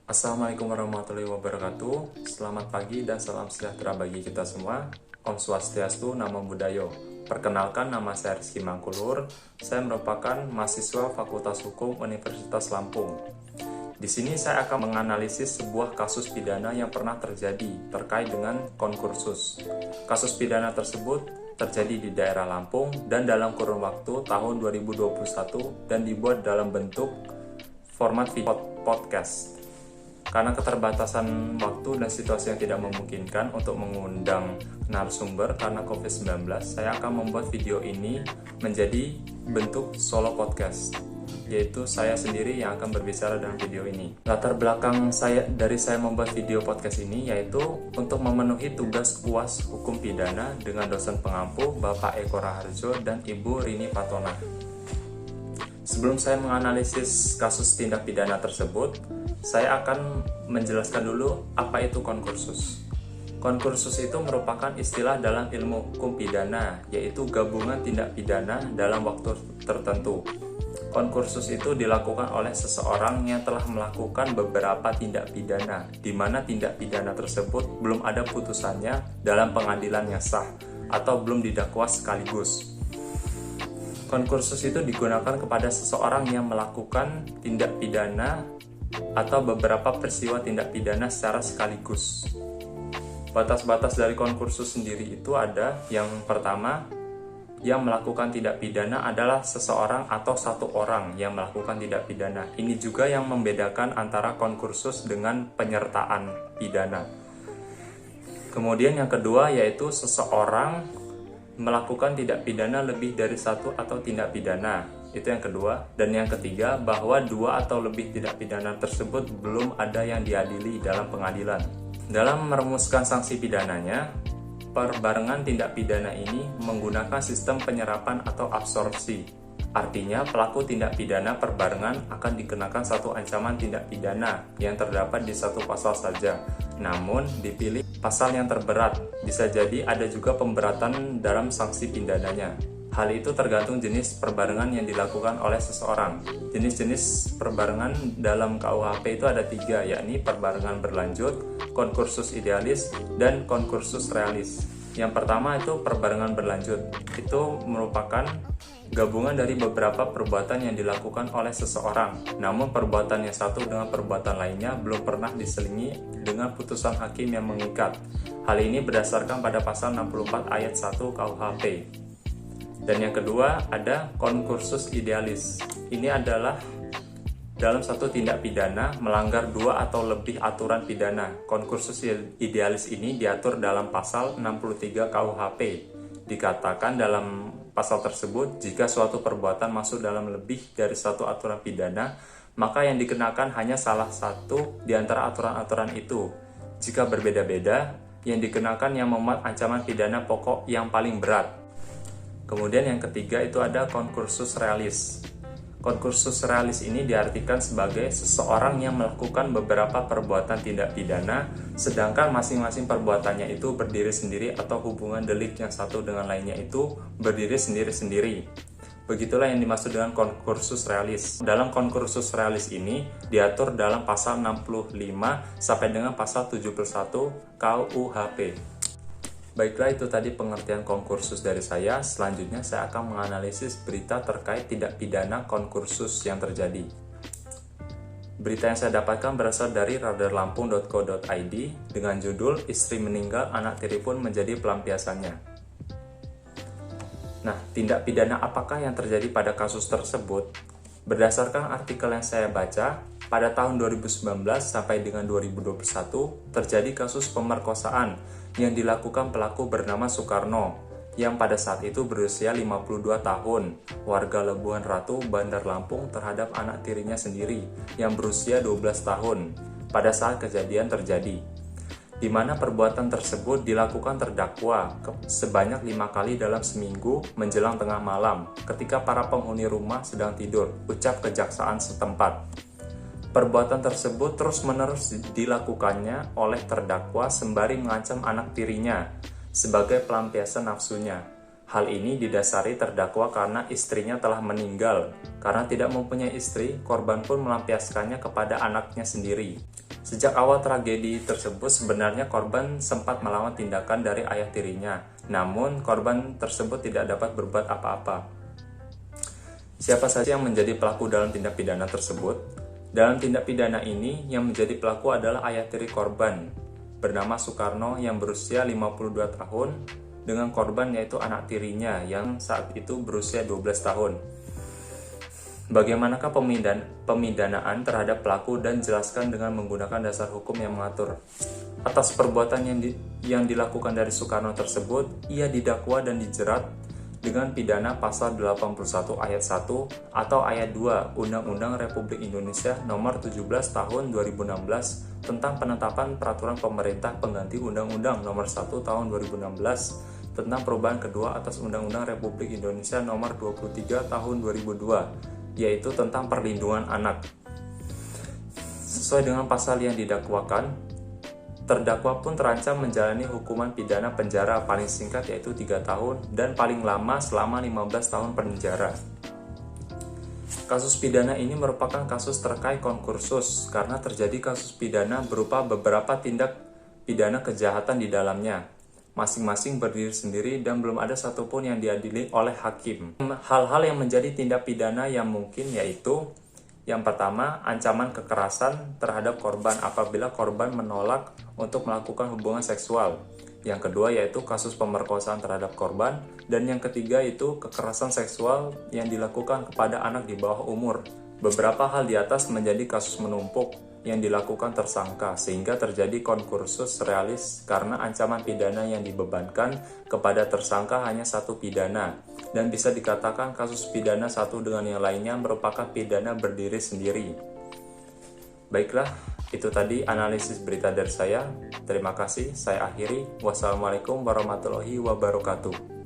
Assalamualaikum warahmatullahi wabarakatuh. Selamat pagi dan salam sejahtera bagi kita semua. Om Swastiastu, Namo Buddhaya. Perkenalkan, nama saya Rizky Mangkulur. Saya merupakan mahasiswa Fakultas Hukum Universitas Lampung. Di sini saya akan menganalisis sebuah kasus pidana yang pernah terjadi terkait dengan konkursus. Kasus pidana tersebut terjadi di daerah Lampung dan dalam kurun waktu tahun 2021 dan dibuat dalam bentuk format video podcast. Karena keterbatasan waktu dan situasi yang tidak memungkinkan untuk mengundang narasumber karena COVID-19, saya akan membuat video ini menjadi bentuk solo podcast, yaitu saya sendiri yang akan berbicara dalam video ini. Latar belakang saya membuat video podcast ini yaitu untuk memenuhi tugas UAS Hukum Pidana dengan dosen pengampu Bapak Eko Raharjo dan Ibu Rini Fatona. Sebelum saya menganalisis kasus tindak pidana tersebut, saya akan menjelaskan dulu apa itu konkursus. Konkursus itu merupakan istilah dalam ilmu hukum pidana, yaitu gabungan tindak pidana dalam waktu tertentu. Konkursus itu dilakukan oleh seseorang yang telah melakukan beberapa tindak pidana, di mana tindak pidana tersebut belum ada putusannya dalam pengadilan yang sah atau belum didakwa sekaligus. Konkursus itu digunakan kepada seseorang yang melakukan tindak pidana atau beberapa peristiwa tindak pidana secara sekaligus. Batas-batas dari konkursus sendiri itu ada, yang pertama, yang melakukan tindak pidana adalah seseorang atau satu orang yang melakukan tindak pidana. Ini juga yang membedakan antara konkursus dengan penyertaan pidana. Kemudian yang kedua yaitu seseorang melakukan tindak pidana lebih dari satu atau tindak pidana. Itu yang kedua. Dan yang ketiga, bahwa dua atau lebih tindak pidana tersebut belum ada yang diadili dalam pengadilan. Dalam merumuskan sanksi pidananya, perbarengan tindak pidana ini menggunakan sistem penyerapan atau absorpsi. Artinya, pelaku tindak pidana perbarengan akan dikenakan satu ancaman tindak pidana yang terdapat di satu pasal saja. Namun, dipilih pasal yang terberat. Bisa jadi ada juga pemberatan dalam sanksi pidananya. Hal itu tergantung jenis perbarengan yang dilakukan oleh seseorang. Jenis-jenis perbarengan dalam KUHP itu ada 3, yakni perbarengan berlanjut, konkursus idealis, dan konkursus realis. Yang pertama itu perbarengan berlanjut. Itu merupakan gabungan dari beberapa perbuatan yang dilakukan oleh seseorang. Namun perbuatan yang satu dengan perbuatan lainnya belum pernah diselingi dengan putusan hakim yang mengikat. Hal ini berdasarkan pada pasal 64 ayat 1 KUHP. Dan yang kedua ada konkursus idealis. Ini adalah dalam satu tindak pidana melanggar 2 atau lebih aturan pidana. Konkursus idealis ini diatur dalam pasal 63 KUHP. Dikatakan dalam pasal tersebut, jika suatu perbuatan masuk dalam lebih dari satu aturan pidana, maka yang dikenakan hanya salah satu di antara aturan-aturan itu. Jika berbeda-beda, yang dikenakan yang memuat ancaman pidana pokok yang paling berat. Kemudian yang ketiga itu ada konkursus realis. Konkursus realis ini diartikan sebagai seseorang yang melakukan beberapa perbuatan tindak pidana, sedangkan masing-masing perbuatannya itu berdiri sendiri atau hubungan delik yang satu dengan lainnya itu berdiri sendiri-sendiri. Begitulah yang dimaksud dengan konkursus realis. Dalam konkursus realis ini diatur dalam pasal 65 sampai dengan pasal 71 KUHP. Baiklah, itu tadi pengertian konkursus dari saya. Selanjutnya saya akan menganalisis berita terkait tindak pidana konkursus yang terjadi. Berita yang saya dapatkan berasal dari radarlampung.co.id dengan judul "Istri meninggal, anak tiri pun menjadi pelampiasannya". Nah, tindak pidana apakah yang terjadi pada kasus tersebut? Berdasarkan artikel yang saya baca, pada tahun 2019 sampai dengan 2021 terjadi kasus pemerkosaan yang dilakukan pelaku bernama Soekarno yang pada saat itu berusia 52 tahun, warga Lebuhan Ratu, Bandar Lampung terhadap anak tirinya sendiri yang berusia 12 tahun pada saat kejadian terjadi, di mana perbuatan tersebut dilakukan terdakwa sebanyak 5 kali dalam seminggu menjelang tengah malam ketika para penghuni rumah sedang tidur, ucap kejaksaan setempat. Perbuatan tersebut terus-menerus dilakukannya oleh terdakwa sembari mengancam anak tirinya sebagai pelampiasan nafsunya. Hal ini didasari terdakwa karena istrinya telah meninggal. Karena tidak mempunyai istri, korban pun melampiaskannya kepada anaknya sendiri. Sejak awal tragedi tersebut, sebenarnya korban sempat melawan tindakan dari ayah tirinya, namun korban tersebut tidak dapat berbuat apa-apa. Siapa saja yang menjadi pelaku dalam tindak pidana tersebut? Dalam tindak pidana ini, yang menjadi pelaku adalah ayah tiri korban, bernama Soekarno yang berusia 52 tahun, dengan korban yaitu anak tirinya yang saat itu berusia 12 tahun. Bagaimanakah pemidanaan terhadap pelaku dan jelaskan dengan menggunakan dasar hukum yang mengatur. Atas perbuatan yang dilakukan dari Soekarno tersebut, ia didakwa dan dijerat dengan pidana pasal 81 ayat 1 atau ayat 2 Undang-Undang Republik Indonesia Nomor 17 Tahun 2016 tentang penetapan peraturan pemerintah pengganti Undang-Undang Nomor 1 Tahun 2016 tentang perubahan kedua atas Undang-Undang Republik Indonesia Nomor 23 Tahun 2002, yaitu tentang perlindungan anak. Sesuai dengan pasal yang didakwakan, terdakwa pun terancam menjalani hukuman pidana penjara paling singkat yaitu 3 tahun dan paling lama selama 15 tahun penjara. Kasus pidana ini merupakan kasus terkait konkursus karena terjadi kasus pidana berupa beberapa tindak pidana kejahatan di dalamnya. Masing-masing berdiri sendiri dan belum ada satupun yang diadili oleh hakim. Hal-hal yang menjadi tindak pidana yang mungkin yaitu yang pertama, ancaman kekerasan terhadap korban apabila korban menolak untuk melakukan hubungan seksual. Yang kedua yaitu kasus pemerkosaan terhadap korban. Dan yang ketiga itu kekerasan seksual yang dilakukan kepada anak di bawah umur. Beberapa hal di atas menjadi kasus menumpuk yang dilakukan tersangka sehingga terjadi konkursus realis karena ancaman pidana yang dibebankan kepada tersangka hanya satu pidana dan bisa dikatakan kasus pidana satu dengan yang lainnya merupakan pidana berdiri sendiri. Baiklah, itu tadi analisis berita dari saya. Terima kasih, saya akhiri. Wassalamualaikum warahmatullahi wabarakatuh.